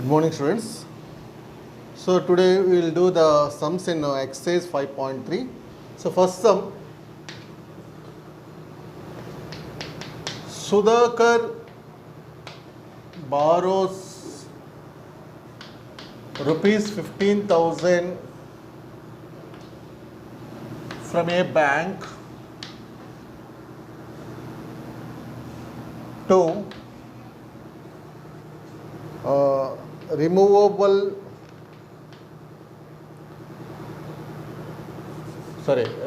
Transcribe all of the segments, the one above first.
Good morning, students. So today we will do the sums in exercise 5.3. So first sum, Sudhakar borrows rupees 15,000 from a bank to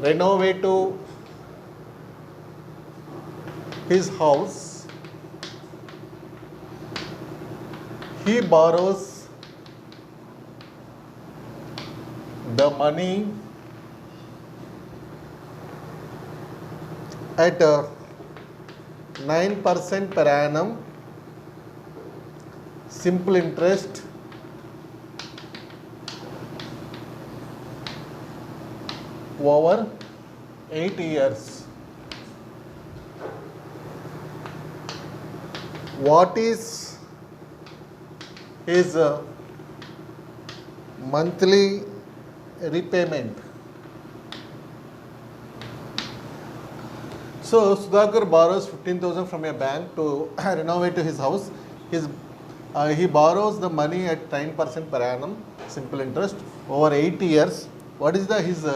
renovate to his house. He borrows the money at 9% per annum, simple interest, over 8 years. What is his monthly repayment? So Sudhakar borrows 15,000 from a bank to renovate his house. He borrows the money at 9% per annum, simple interest, over 8 years. What is his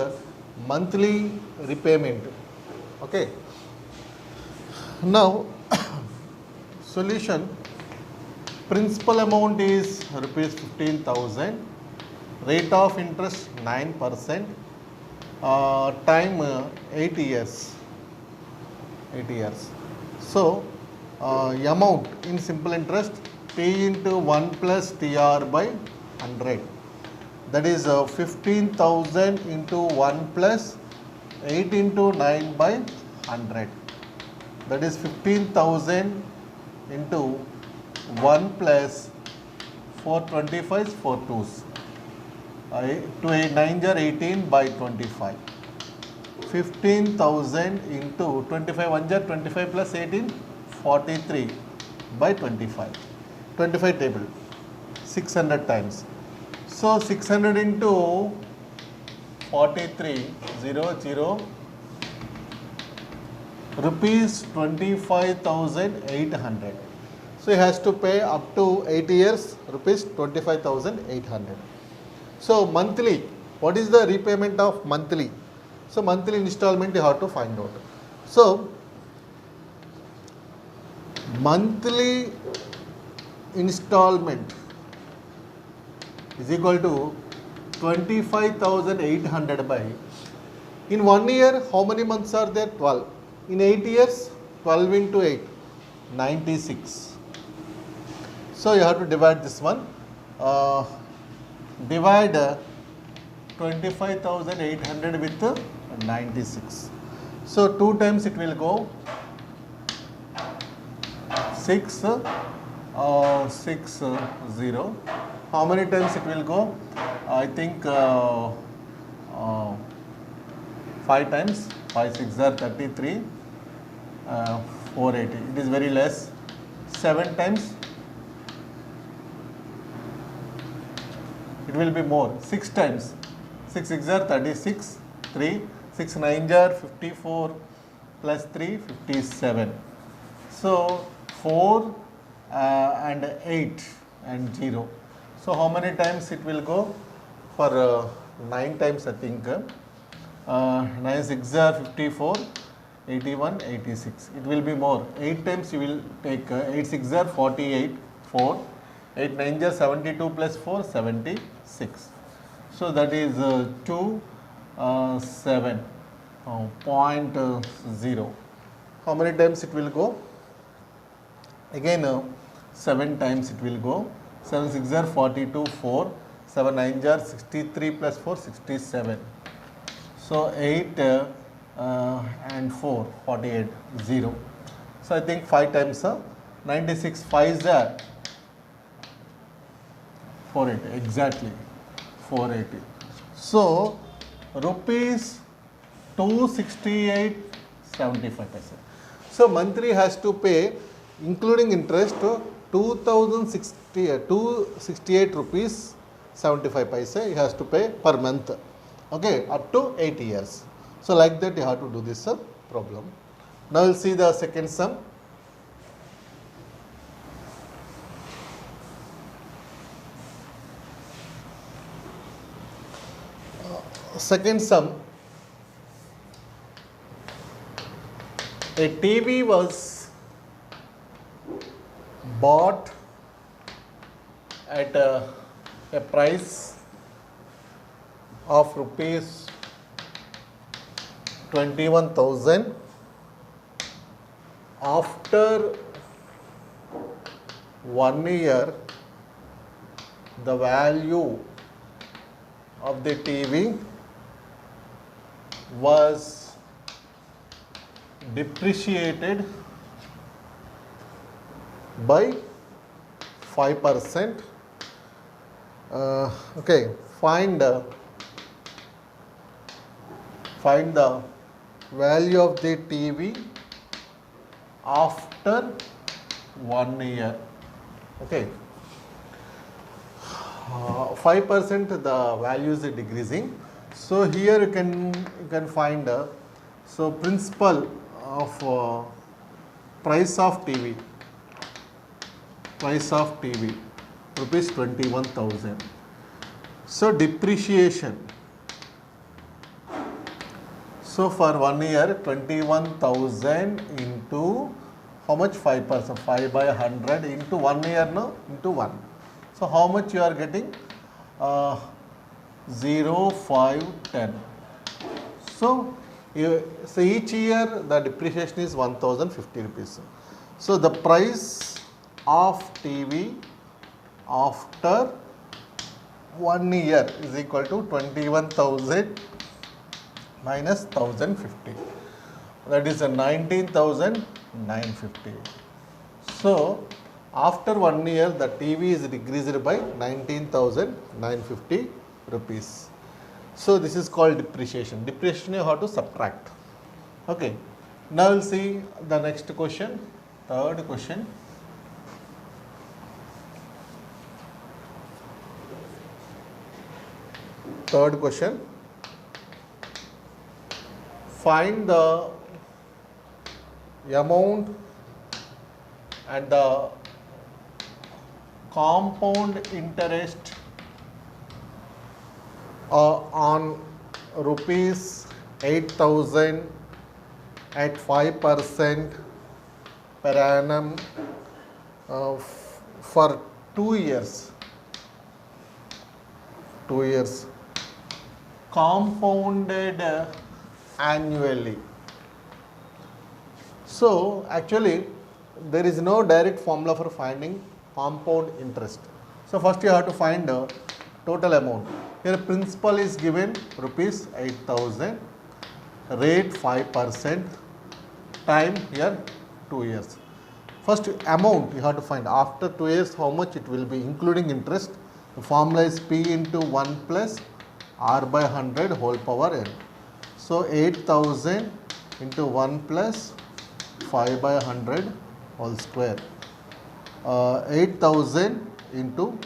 monthly repayment? Okay. Now, solution. Principal amount is rupees 15,000. Rate of interest 9%. Time 8 years. 8 years. So, amount in simple interest P into 1 plus TR by 100. That is 15,000 into 1 plus 8 into 9 by 100. That is 15,000 into 1 plus 425 is 4 twos. 2 8 9 are 18 by 25. 15,000 into 25 1 are 25 plus 18 43 by 25. 25 table 600 times. So 600 into 43 0 rupees 25,800. So he has to pay up to 8 years rupees 25,800. So monthly, what is the repayment of monthly? So monthly installment you have to find out. So monthly installment is equal to 25,800 by, in 1 year how many months are there? 12. In 8 years, 12 into 8, 96. So you have to divide this one. Divide 25,800 with 96. So 2 times it will go 6 0. How many times it will go? I think 5 times. 5 6 are 33. 480. It is very less. 7 times. It will be more. 6 times. 6 6 are 36. 3 6 9 are 54 plus 3 57. So 4 and 8 and 0. So how many times it will go? For 9 times I think. 9 6 are 54, 81, 86. It will be more. 8 times you will take 8 6 are 48, 4. 8 9 are 72 plus 4, 76. So that is 2 7 0. How many times it will go? Again 7 times it will go. 7 6 are 42, 4. 7 9 are 63 plus 4, 67. So 8 and 4, 48, 0. So I think 5 times 96, 5 are 480, exactly 480. So rupees 268.75. So monthly has to pay including interest 268 rupees 75 paise he has to pay per month, okay, up to 8 years. So like that you have to do this problem. Now we'll see the second sum. Second sum, a TV was bought at a price of rupees 21,000. After 1 year, the value of the TV was depreciated by 5%. Okay, find the value of the TV after 1 year. Okay, 5% the value is decreasing. So here you can find so principal of price of TV rupees 21,000. So depreciation. So for 1 year 21,000 into how much? 5%, 5 by 100 into 1 year, no, into 1. So how much you are getting? 0, 5, 10. So each year the depreciation is 1,050 rupees. So the price of TV after 1 year is equal to 21,000 minus 1,050. That is 19,950. So after 1 year the TV is decreased by 19,950 rupees. So this is called depreciation. Depreciation you have to subtract. Okay. Now we'll see the next question. Third question. Find the amount and the compound interest on rupees 8,000 at 5% per annum for 2 years. Compounded annually. So actually there is no direct formula for finding compound interest. So first you have to find the total amount. Here principal is given rupees 8,000, rate 5%, time here 2 years. First amount you have to find after 2 years how much it will be including interest. The formula is P into 1 plus R by 100 whole power n. So 8,000 into 1 plus 5 by 100 whole square. 8,000 into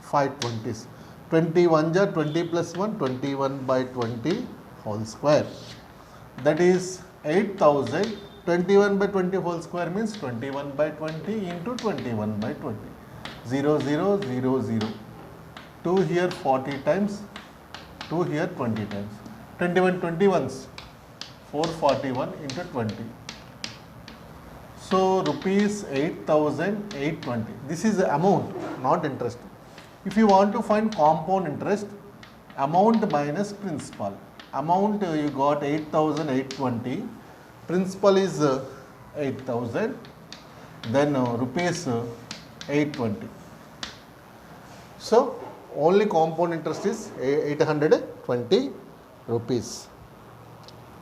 5 20s. 21 jar 20 plus 1, 21 by 20 whole square. That is 8,000. 21 by 20 whole square means 21 by 20 into 21 by 20. 0, 0, 0, 0. 2 here 40 times, 2 here 20 times. 21 21s, 441 into 20. So rupees 8,820. This is the amount, not interest. If you want to find compound interest, amount minus principal. Amount you got 8,820. Principal is 8,000. Then rupees 820. So only compound interest is 820 rupees.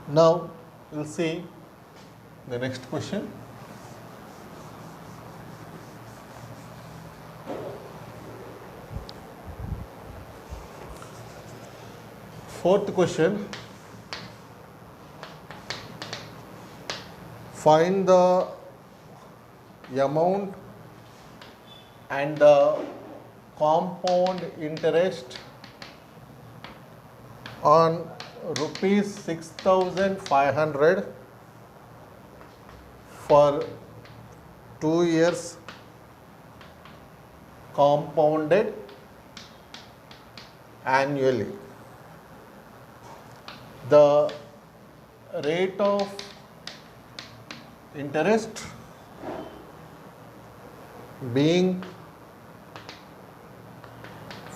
Now we will see the next question. Fourth question. Find the amount and the compound interest on rupees 6,500 for 2 years compounded annually. The rate of interest being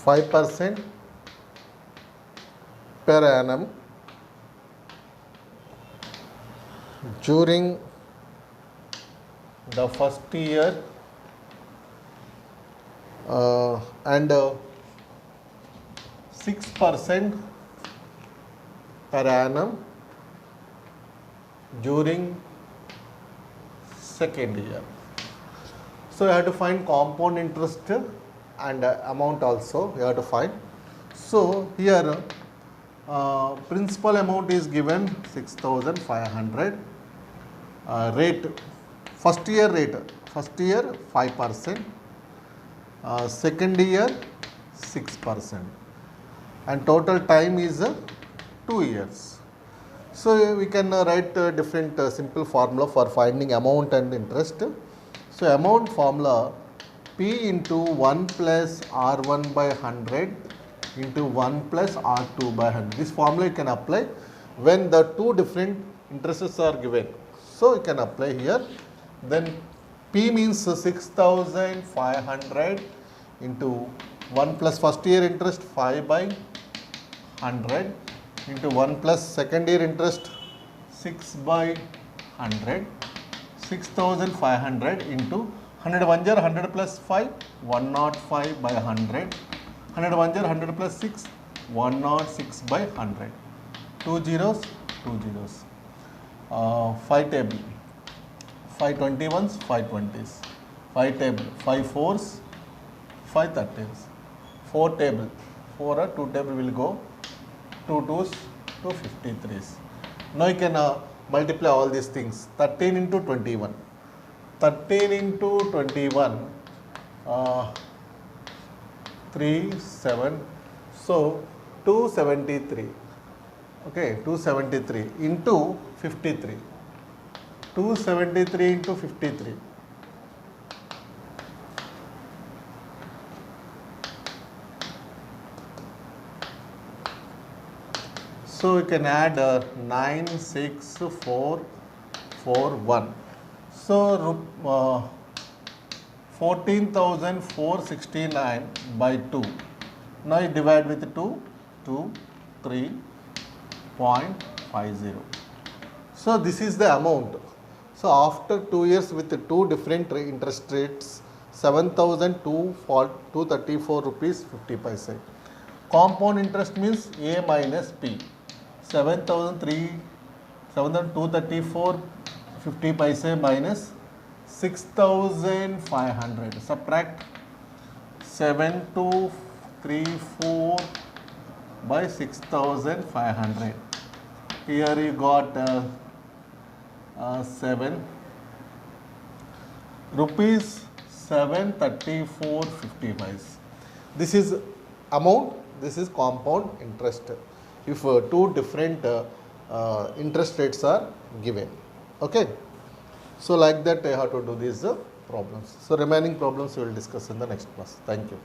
5% per annum during the first year and 6% per annum during second year. So you have to find compound interest and amount also you have to find. So here principal amount is given 6,500. Rate, first year 5%, second year 6%, and total time is 2 years. So we can write different simple formula for finding amount and interest. So amount formula P into 1 plus R1 by 100 into 1 plus R2 by 100. This formula you can apply when the two different interests are given. So you can apply here. Then P means 6,500 into 1 plus first year interest 5 by 100 into 1 plus second year interest 6 by 100, 6,500 into 100 1 jar 100 plus 5, 105 by 100, 100 1 jar 100 plus 6, 106 by 100, 2 zeros, 2 zeros. 5 table, 5 21s, 5 20s, 5 table, 5 4s, 5 30s, 4 table, 4 or 2 table will go, 2 2s, 2 53s. Now you can multiply all these things. 13 into 21, 13 into 21, 3 7, so 273. Okay, 273 into 53. 273 into 53. So you can add 9, 6, 4, 4, 1. So 14,469 by 2. Now you divide with 2, 2, 3. 0.50. So this is the amount. So after 2 years with the two different interest rates, 7,234 rupees 50 paise. Compound interest means A minus P. 7,234 50 paise minus 6,500. Subtract 7,234 by 6,500. Here you got 7 rupees 734.50 paise. This is amount, this is compound interest. If two different interest rates are given. Okay. So like that I have to do these problems. So remaining problems we will discuss in the next class. Thank you.